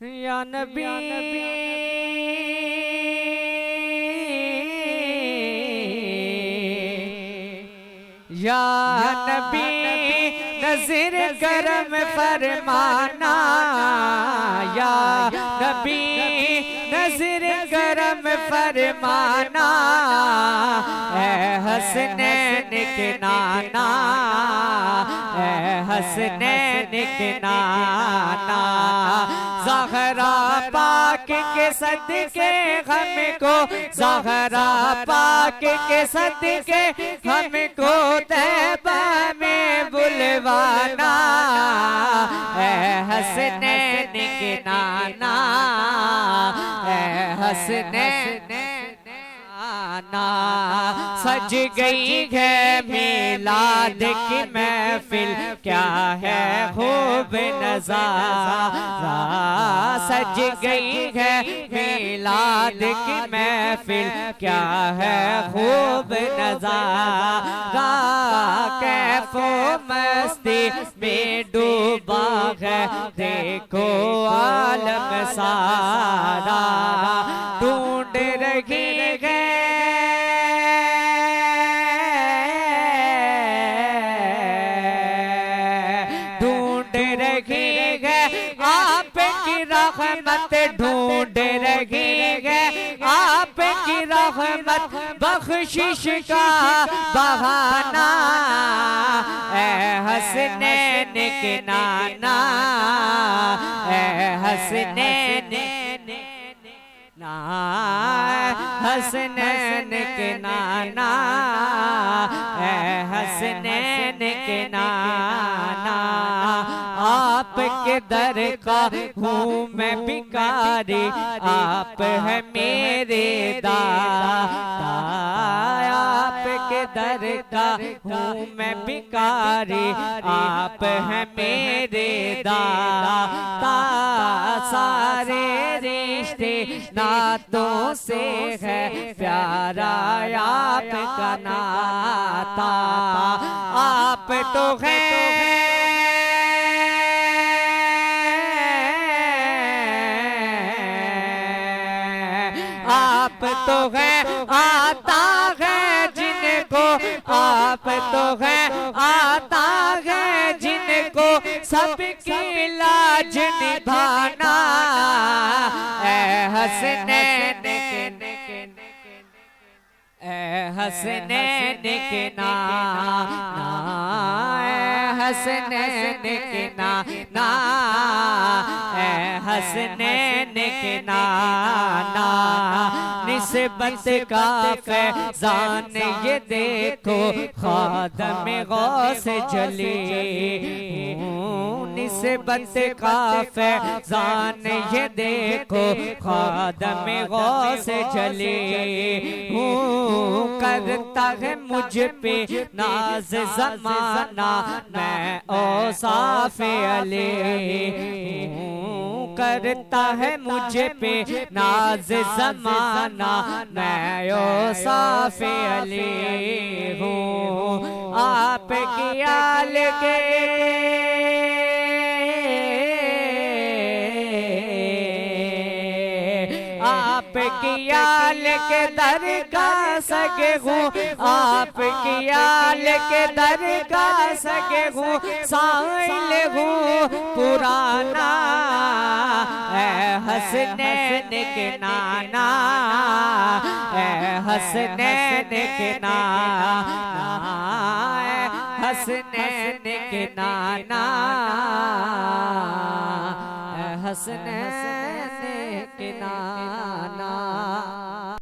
या नबी या नबी नज़र करम फरमाना, या नबी नज़र करम फरमाना, ऐ हसनैन के नाना, ऐ हसनैन के नाना। ज़हरा पाक के सदके हमको, ज़हरा पाक के सदके हमको तैबा में बुलवाना, ऐ हसनैन के नाना, ऐ हसनैन नाना। सज गई है मिलाद की महफिल, क्या है खूब नज़ारा। सज गई है मिलाद की महफिल, क्या है खूब नज़ारा। कैफो मस्ती में डूबा है देखो आलम सारा, ढूंढ रही है आपकी रहमत, ढूंढ रही है आपकी रहमत, बख्शिश का बहाना, ऐ हसनैन के नाना, ऐ हसनैन ना, हसनैन के नाना, ऐ हसनैन के नाना। आपके दर का हूँ मैं भिखारी, आप है मेरे दाता। आपके दर का हूँ मैं भिखारी, आप है मेरे दाता। सारे रिश्ते नातों से है प्यारा आपका नाता। आप तो है आप तो है आता है जिनको, आप तो है आता है जिनको सबकी लाज निभाना, ऐ हसनैन के, ऐ हसनैन के नाना, ऐ हसनैन के नाना, ऐ हसनैन के नाना। निस्बत का फैज़ान ये देखो खादम गौस जली, निस्बत का फैज़ान ये देखो खादम गौस जली। करता है मुझ पे नाज ज़माना, मैं औसाफ अली। करता है मुझ पे नाज ज़माना, मैं औसाफ अली हूँ। आपकी आल के आपकी आल के दर का सगे हूँ, आपकी आल के दर का सगे हूँ, साइल हूँ पुराना, ऐ हसनैन के नाना, ऐ हसनैन के नाना, ऐ हसनैन के नाना, ऐ हसनैन के नाना।